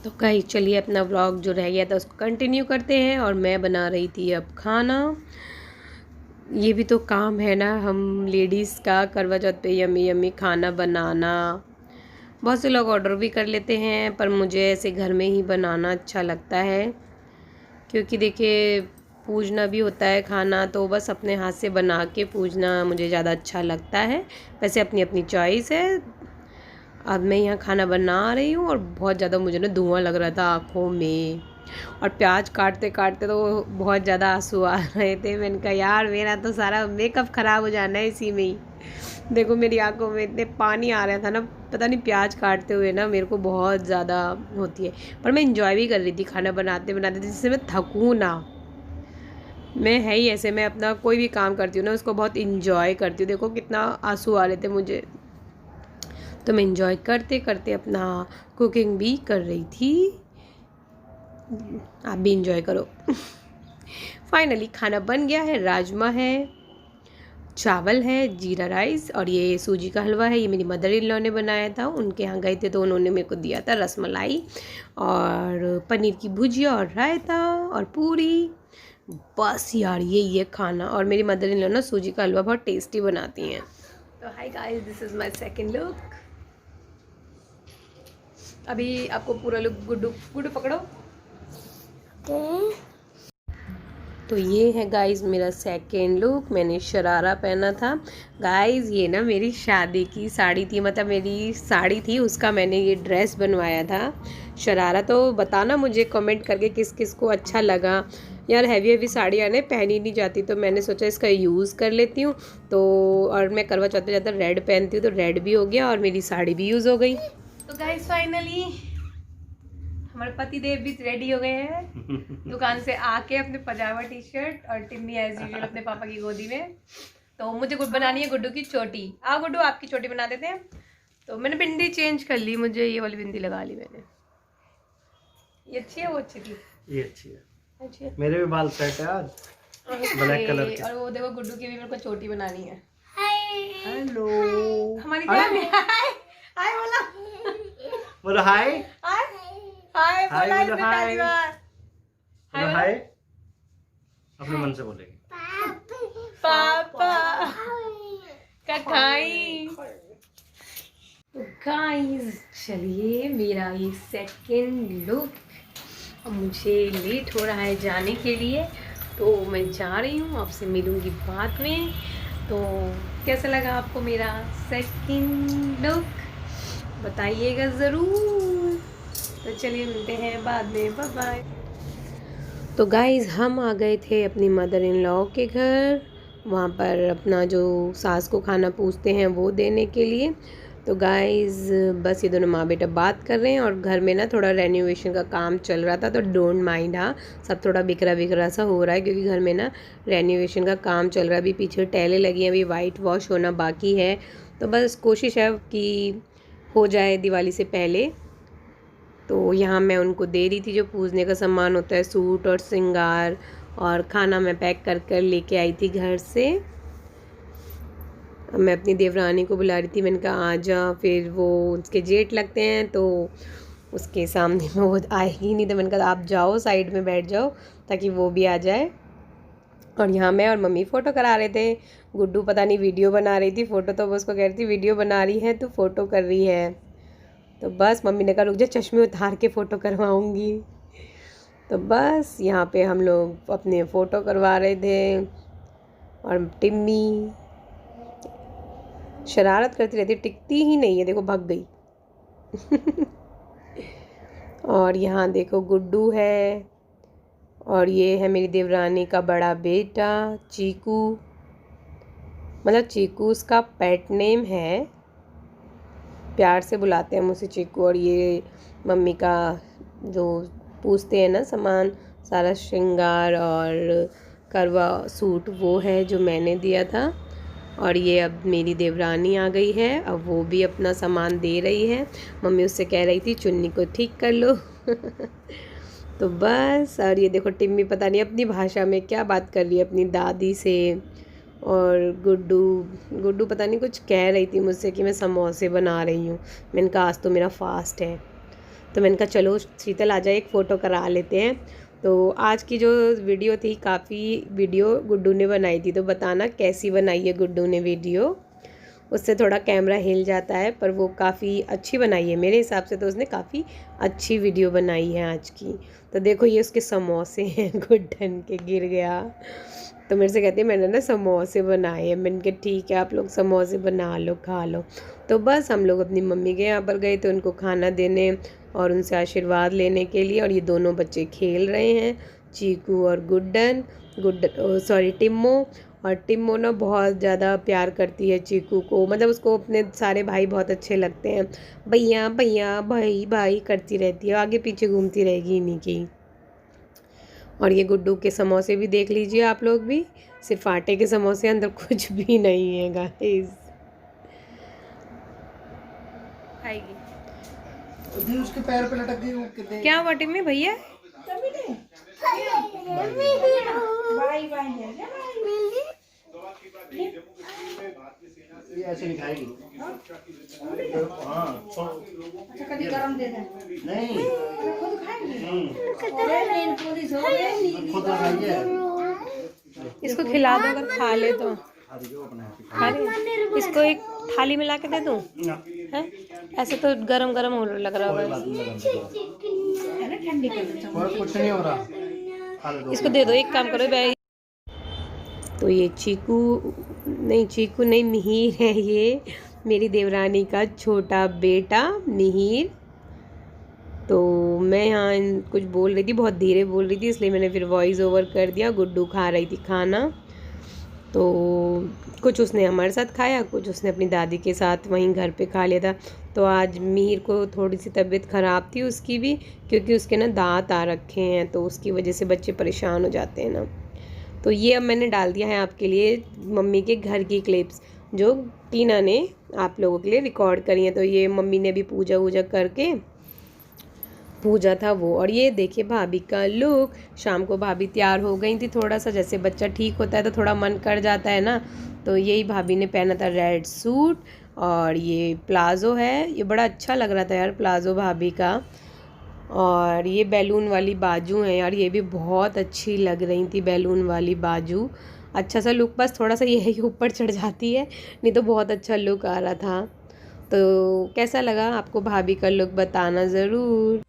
तो गाइस चलिए अपना व्लॉग जो रह गया था उसको कंटिन्यू करते हैं। और मैं बना रही थी अब खाना। ये भी तो काम है ना हम लेडीज़ का, करवा चौथ पे यम्मी यम्मी खाना बनाना। बहुत से लोग ऑर्डर भी कर लेते हैं पर मुझे ऐसे घर में ही बनाना अच्छा लगता है, क्योंकि देखिए पूजना भी होता है खाना, तो बस अपने हाथ से बना के पूजना मुझे ज़्यादा अच्छा लगता है। वैसे अपनी अपनी चॉइस है। अब मैं यहाँ खाना बना रही हूँ और बहुत ज़्यादा मुझे ना धुआं लग रहा था आँखों में, और प्याज काटते काटते तो बहुत ज़्यादा आंसू आ रहे थे। मैंने कहा यार मेरा तो सारा मेकअप ख़राब हो जाना है इसी में ही। देखो मेरी आंखों में इतने पानी आ रहा था ना, पता नहीं प्याज काटते हुए ना मेरे को बहुत ज़्यादा होती है। पर मैं इंजॉय भी कर रही थी खाना बनाते बनाते, जिससे मैं थकूँ ना। मैं है ही ऐसे, मैं अपना कोई भी काम करती हूँ ना उसको बहुत इंजॉय करती हूँ। देखो कितना आंसू आ रहे थे मुझे, तो मैं इंजॉय करते करते अपना कुकिंग भी कर रही थी। आप भी इंजॉय करो। फाइनली खाना बन गया है। राजमा है, चावल है, जीरा राइस, और ये सूजी का हलवा है। ये मेरी मदर इन लॉ ने बनाया था, उनके यहाँ गए थे तो उन्होंने मेरे को दिया था। रसमलाई और पनीर की भुजिया और रायता और पूरी। बस यार ये खाना। और मेरी मदर इन लॉ ना सूजी का हलवा बहुत टेस्टी बनाती हैं। तो hi guys, this is my second look. अभी आपको पूरा लुक गुड्डू गुड्डू पकड़ो। तो ये है गाइस मेरा सेकेंड लुक। मैंने शरारा पहना था। गाइस ये ना मेरी शादी की साड़ी थी, मतलब मेरी साड़ी थी उसका मैंने ये ड्रेस बनवाया था शरारा। तो बताना मुझे कमेंट करके किस किस को अच्छा लगा। यार हैवी हैवी साड़ियाँ ने पहनी नहीं जाती, तो मैंने सोचा इसका यूज़ कर लेती हूँ। तो और मैं करवा चौथ पे ज़्यादा रेड पहनती हूँ, तो रेड भी हो गया और मेरी साड़ी भी यूज़ हो गई। तो गाइस फाइनली हमारे पति देव भी रेडी हो गए हैं दुकान से आके, अपने पजामा टी शर्ट और टिम्मी एज यूजुअल अपने पापा की गोदी में। तो मुझे बनानी है गुड्डू की चोटी। आओ गुड्डू आपकी चोटी बना देते हैं। तो मैंने बिंदी चेंज कर ली, मुझे ये वाली बिंदी लगा ली मैंने। ये अच्छी है, वो अच्छी थी। ये अच्छी है, अच्छी है। मेरे भी बाल सेट है आज ब्लैक कलर के। और वो देखो गुड्डू की भी मेरे को चोटी बनानी है। हेलो हमारी हाय हाय बोला, बोलो हाय हाय हाय हाय बोला बोलो इसने हाय पहली बार। बोलो हाय अपने मन से बोलेगी। पापा कखाई। तो गाइस चलिए मेरा ये सेकंड लुक। अब मुझे लेट हो रहा है जाने के लिए, तो मैं जा रही हूँ। आपसे मिलूँगी बाद में। तो कैसा लगा आपको मेरा सेकंड लुक, बताइएगा ज़रूर। तो चलिए मिलते हैं बाद में, बाय बाय। तो गाइज़ हम आ गए थे अपनी मदर इन लॉ के घर, वहाँ पर अपना जो सास को खाना पूछते हैं वो देने के लिए। तो गाइज़ बस ये दोनों माँ बेटा बात कर रहे हैं, और घर में ना थोड़ा रेनोवेशन का काम चल रहा था, तो डोंट माइंड। हाँ सब थोड़ा बिखरा बिखरा सा हो रहा है, क्योंकि घर में ना रेनोवेशन का काम चल रहा है। अभी पीछे टाइलें लगी हैं, अभी वाइट वॉश होना बाकी है। तो बस कोशिश है कि हो जाए दिवाली से पहले। तो यहाँ मैं उनको दे रही थी जो पूजने का सामान होता है, सूट और श्रृंगार, और खाना मैं पैक कर कर लेके आई थी घर से। मैं अपनी देवरानी को बुला रही थी, मैंने कहा आ जा, फिर वो उसके जेठ लगते हैं तो उसके सामने में वो आएगी नहीं, तो मैंने कहा आप जाओ साइड में बैठ जाओ ताकि वो भी आ जाए। और यहाँ मैं और मम्मी फ़ोटो करा रहे थे। गुड्डू पता नहीं वीडियो बना रही थी, फ़ोटो तो वो उसको कह रही थी वीडियो बना रही है तो फ़ोटो कर रही है। तो बस मम्मी ने कहा रुक जा, चश्मे उतार के फ़ोटो करवाऊँगी। तो बस यहाँ पे हम लोग अपने फ़ोटो करवा रहे थे। और टिम्मी शरारत करती रहती, टिकती ही नहीं है, देखो भाग गई। और यहाँ देखो गुड्डू है, और ये है मेरी देवरानी का बड़ा बेटा चीकू, मतलब चीकू उसका पेट नेम है, प्यार से बुलाते हैं मुझसे चीकू। और ये मम्मी का जो पूछते हैं ना सामान, सारा श्रृंगार और करवा सूट, वो है जो मैंने दिया था। और ये अब मेरी देवरानी आ गई है, अब वो भी अपना सामान दे रही है। मम्मी उससे कह रही थी चुन्नी को ठीक कर लो। तो बस, और ये देखो टिम्मी पता नहीं अपनी भाषा में क्या बात कर रही है अपनी दादी से। और गुड्डू पता नहीं कुछ कह रही थी मुझसे कि मैं समोसे बना रही हूँ। मैंने कहा आज तो मेरा फास्ट है। तो मैंने कहा चलो शीतल आ जाए, एक फ़ोटो करा लेते हैं। तो आज की जो वीडियो थी, काफ़ी वीडियो गुड्डू ने बनाई थी, तो बताना कैसी बनाई है गुड्डू ने वीडियो। उससे थोड़ा कैमरा हिल जाता है, पर वो काफ़ी अच्छी बनाई है मेरे हिसाब से, तो उसने काफ़ी अच्छी वीडियो बनाई है आज की। तो देखो ये उसके समोसे हैं गुड्डन के, गिर गया। तो मेरे से कहती है मैंने ना समोसे बनाए हैं। मैंने कहा ठीक है, आप लोग समोसे बना लो, खा लो। तो बस हम लोग अपनी मम्मी के यहाँ पर गए थे उनको खाना देने और उनसे आशीर्वाद लेने के लिए। और ये दोनों बच्चे खेल रहे हैं, चीकू और गुड्डन। सॉरी, टिम्मो। और टिम्मो ना बहुत ज़्यादा प्यार करती है चीकू को, मतलब उसको अपने सारे भाई बहुत अच्छे लगते हैं। भैया भैया, भाई भाई करती रहती है, आगे पीछे घूमती रहेगी इन्हीं की। और ये गुड्डू के समोसे भी देख लीजिए आप लोग भी, सिर्फ आटे के समोसे, अंदर कुछ भी नहीं है गाइस। खाएगी उसके पैर पे लटक गई वो कितने। क्या वाटे में भैया? ये ऐसे नहीं खाएगी। हाँ अच्छा, कभी गरम दे दे। नहीं खुद खाएगी। खुद खाइए। इसको खिला दो, अगर खा ले तो। खा ले, इसको एक थाली में ला के दे दूँ? है ऐसे तो गरम गरम हो लग रहा होगा। कुछ नहीं हो रहा, इसको दे दो, एक काम करो भाई। तो ये चीकू नहीं, मिहिर है ये, मेरी देवरानी का छोटा बेटा मिहिर। तो मैं यहाँ कुछ बोल रही थी, बहुत धीरे बोल रही थी, इसलिए मैंने फिर वॉइस ओवर कर दिया। गुड्डू खा रही थी खाना, तो कुछ उसने हमारे साथ खाया, कुछ उसने अपनी दादी के साथ वहीं घर पे खा लिया था। तो आज मिहिर को थोड़ी सी तबीयत ख़राब थी उसकी भी, क्योंकि उसके ना दांत आ रखे हैं, तो उसकी वजह से बच्चे परेशान हो जाते हैं ना। तो ये अब मैंने डाल दिया है आपके लिए मम्मी के घर की क्लिप्स, जो टीना ने आप लोगों के लिए रिकॉर्ड करी हैं। तो ये मम्मी ने भी पूजा वूजा करके पूजा था वो। और ये देखिए भाभी का लुक, शाम को भाभी तैयार हो गई थी, थोड़ा सा जैसे बच्चा ठीक होता है तो थोड़ा मन कर जाता है ना, तो यही भाभी ने पहना था रेड सूट। और ये प्लाज़ो है, ये बड़ा अच्छा लग रहा था यार प्लाज़ो भाभी का। और ये बैलून वाली बाजू है यार, ये भी बहुत अच्छी लग रही थी बैलून वाली बाजू। अच्छा सा लुक, बस थोड़ा सा ये ऊपर चढ़ जाती है, नहीं तो बहुत अच्छा लुक आ रहा था। तो कैसा लगा आपको भाभी का लुक, बताना ज़रूर।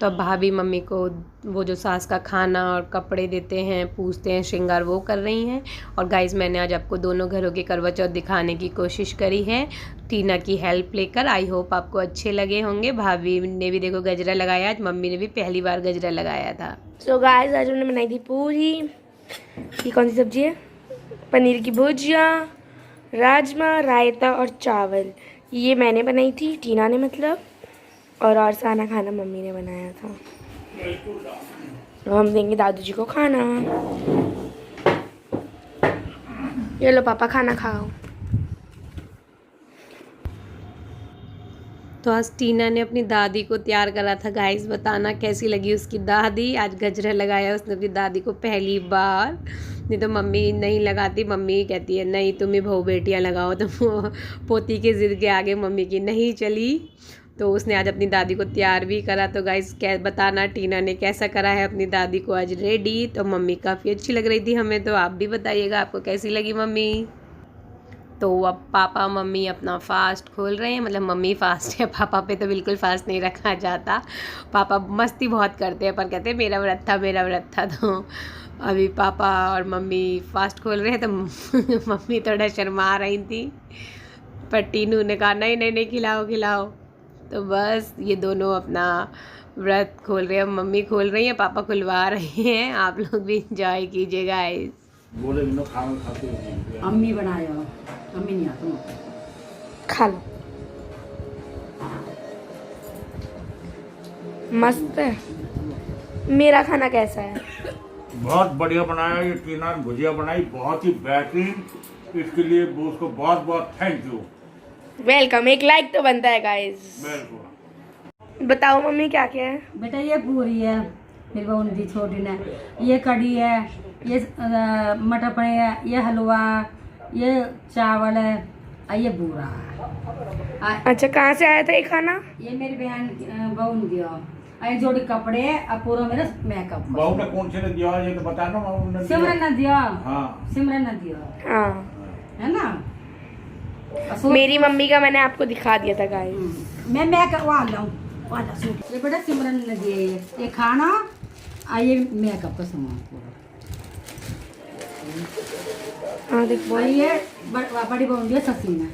तो अब भाभी मम्मी को वो जो सास का खाना और कपड़े देते हैं, पूछते हैं, श्रृंगार वो कर रही हैं। और गाइस मैंने आज आपको दोनों घरों के करवा चौथ दिखाने की कोशिश करी है टीना की हेल्प लेकर। आई होप आपको अच्छे लगे होंगे। भाभी ने भी देखो गजरा लगाया आज, मम्मी ने भी पहली बार गजरा लगाया था। सो गाइस आज हमने बनाई थी पूरी, ये कौन सी सब्जी है, पनीर की भुजिया, राजमा, रायता और चावल। ये मैंने बनाई थी, टीना ने मतलब, और साना खाना मम्मी ने बनाया था। तो हम देंगे दादू जी को खाना। ये लो पापा खाना खाओ। तो आज टीना ने अपनी दादी को तैयार करा था। गाइस बताना कैसी लगी उसकी दादी। आज गजरा लगाया उसने अपनी दादी को पहली बार, नहीं तो मम्मी नहीं लगाती। मम्मी कहती है नहीं तुम ही बहू बेटियाँ लगाओ, तो पोती के ज़िद के आगे मम्मी की नहीं चली। तो उसने आज अपनी दादी को तैयार भी करा। तो गाइस क्या बताना टीना ने कैसा करा है अपनी दादी को आज रेडी। तो मम्मी काफ़ी अच्छी लग रही थी हमें, तो आप भी बताइएगा आपको कैसी लगी मम्मी। तो अब पापा मम्मी अपना फास्ट खोल रहे हैं, मतलब मम्मी फास्ट है, पापा पे तो बिल्कुल फास्ट नहीं रखा जाता। पापा मस्ती बहुत करते हैं पर कहते हैं मेरा व्रत था मेरा व्रत था। तो अभी पापा और मम्मी फास्ट खोल रहे हैं, तो मम्मी थोड़ा शर्मा रही थी, पर टीनू ने कहा नहीं नहीं नहीं खिलाओ खिलाओ। तो बस ये दोनों अपना व्रत खोल रहे हैं, मम्मी खोल रही हैं, पापा खुलवा रहे हैं। आप लोग भी इंजॉय कीजिएगा। बोले खाना खाते हैं अम्मी बनाया, अम्मी नहीं आता खा लो, मस्त है। मेरा खाना कैसा है? बहुत बढ़िया बनाया। ये टीना ने भुजिया बनाई बहुत ही बेहतरीन, इसके लिए उसको बहुत बहुत थैंक यू। वेलकम। एक लाइक तो बनता है गाइस। बिल्कुल। बताओ मम्मी क्या क्या है? बेटा ये पूरी है मेरी बहन दी छोटी ने, ये कढ़ी है, ये मटर पनीर है, ये हलवा, ये चावल है और ये बूरा है। अच्छा कहाँ से आया था ये खाना? ये मेरी बहन बहन दिया, और एक जोड़ी कपड़े है और पूरा मेरा मेकअप। बहू ने कौन से ने दिया ये तो बता दो। बहू ने सिमरन ने दिया। हाँ सिमरन ने दिया हाँ, है ना। मेरी मम्मी का मैंने आपको दिखा दिया था गाइस। मैं मेकअप वाला सूट ये बेटा सिमरन ने दिए, ये खाना और ये मेकअप का सामान पूरा। हाँ देख और ये बड़ी बहन दिया ससी ने।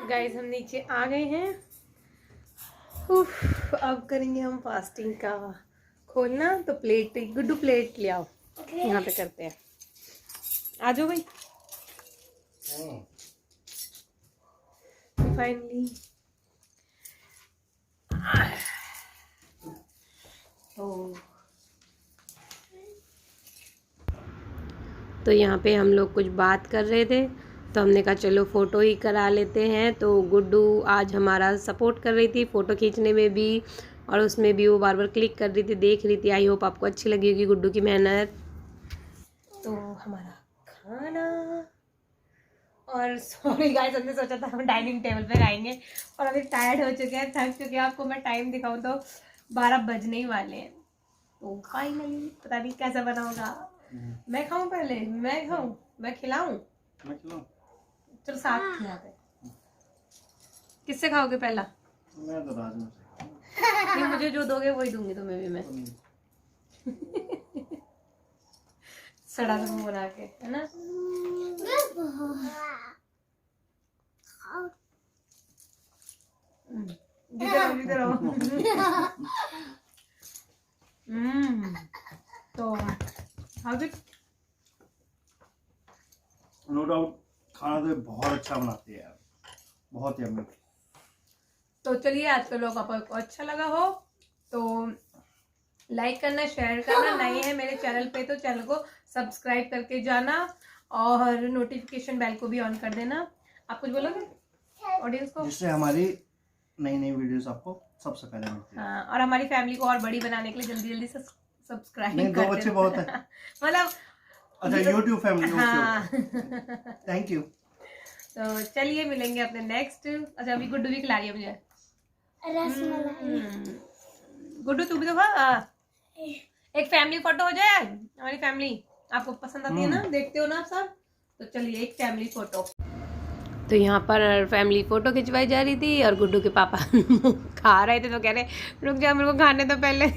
गाइस हम नीचे आ गए हैं। उफ, अब करेंगे हम फास्टिंग का खोलना। तो प्लेट, गुड्डू प्लेट ले आओ, यहाँ पे करते हैं। आ जाओ भाई। फाइनली तो यहाँ पे हम लोग कुछ बात कर रहे थे, तो हमने कहा चलो फ़ोटो ही करा लेते हैं। तो गुड्डू आज हमारा सपोर्ट कर रही थी फ़ोटो खींचने में भी, और उसमें भी वो बार बार क्लिक कर रही थी, देख रही थी। आई होप आपको अच्छी लगी होगी गुड्डू की मेहनत। तो हमारा खाना, और सॉरी गाइस, हमने सोचा था हम डाइनिंग टेबल पे खाएंगे, और अभी टायर्ड हो चुके हैं, थक चुके हैं। आपको मैं टाइम दिखाऊं तो 12 बजने ही वाले हैं। तो फाइनली पता नहीं कैसा बना होगा। मैं खाऊं पहले, मैं खाऊं, मैं खिलाऊं? चलो साथ खिलाते हैं। किससे खाओगे पहला? मैं तो राजमा नहीं, मुझे जो दोगे वही दूंगी तुम्हें भी मैं। सड़ा सा मुंह बना के, है ना? तो नो डाउट खाना तो बहुत अच्छा बनाती है यार, बहुत यम्मी। तो चलिए, आज का लोग आपको अच्छा लगा हो तो लाइक करना, शेयर करना। नए हैं मेरे चैनल पे तो चैनल को सब्सक्राइब करके जाना, और नोटिफिकेशन बेल को भी ऑन कर देना। आप कुछ बोलोगे ऑडियंस को? जिससे हमारी नई नई वीडियोस आपको सबसे पहले मिलती है। हाँ, और हमारी फैमिली को और बड़ी बनाने के लिए जल्दी जल्दी सब्सक्राइब नहीं, 2 बच्चे बहुत है। मतलब अच्छा, YouTube फैमिली। हाँ। Thank you. तो चलिए मिलेंगे अपने नेक्स्ट। अच्छा, अभी गुड्डू भी खिला रही है मुझे गुड्डू, तू भी तो खा। एक फैमिली फोटो हो जाए। हमारी फैमिली आपको पसंद आती है ना, देखते हो ना आप सब? तो चलिए एक फैमिली फोटो। तो यहाँ पर फैमिली फोटो खिंचवाई जा रही थी, और गुड्डू के पापा खा रहे थे, तो कह रहे रुक जा, मेरे को खाने तो पहले।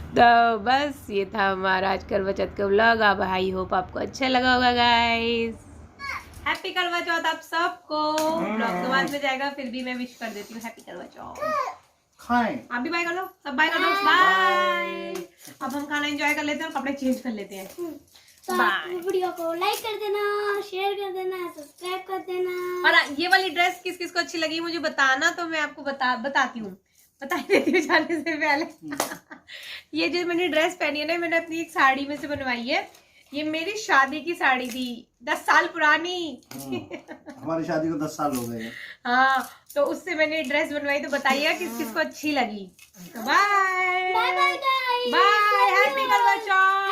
तो बस ये था हमारा आज करवा चौथ का व्लॉग। अब आई होप आपको अच्छा लगा होगा गाइस। हैप्पी करवा चौथ आप सबको। व्लॉग तो बाद में जाएगा, फिर भी मैं विश कर देती हूँ हैप्पी करवा चौथ। खाएं। आप भी बाय कर लो, सब बाय कर लो, बाय। अब हम खाना एंजॉय कर लेते हैं और कपड़े चेंज कर लेते हैं। तो वीडियो को लाइक कर देना, शेयर कर देना, सब्सक्राइब कर देना। और ये वाली ड्रेस किस किस को अच्छी लगी मुझे बताना, तो मैं आपको बताती हूँ, बता ही देती हूँ जाने से पहले। ये जो मैंने ड्रेस पहनी है ना, मैंने अपनी एक साड़ी में से बनवाई है। ये मेरी शादी की साड़ी थी, 10 साल पुरानी। हमारी शादी को 10 साल हो गए हैं। हाँ, तो उससे मैंने ड्रेस बनवाई। तो बताइएगा किस किस को अच्छी लगी। तो बाय बाय, हैप्पी करवा चौथ।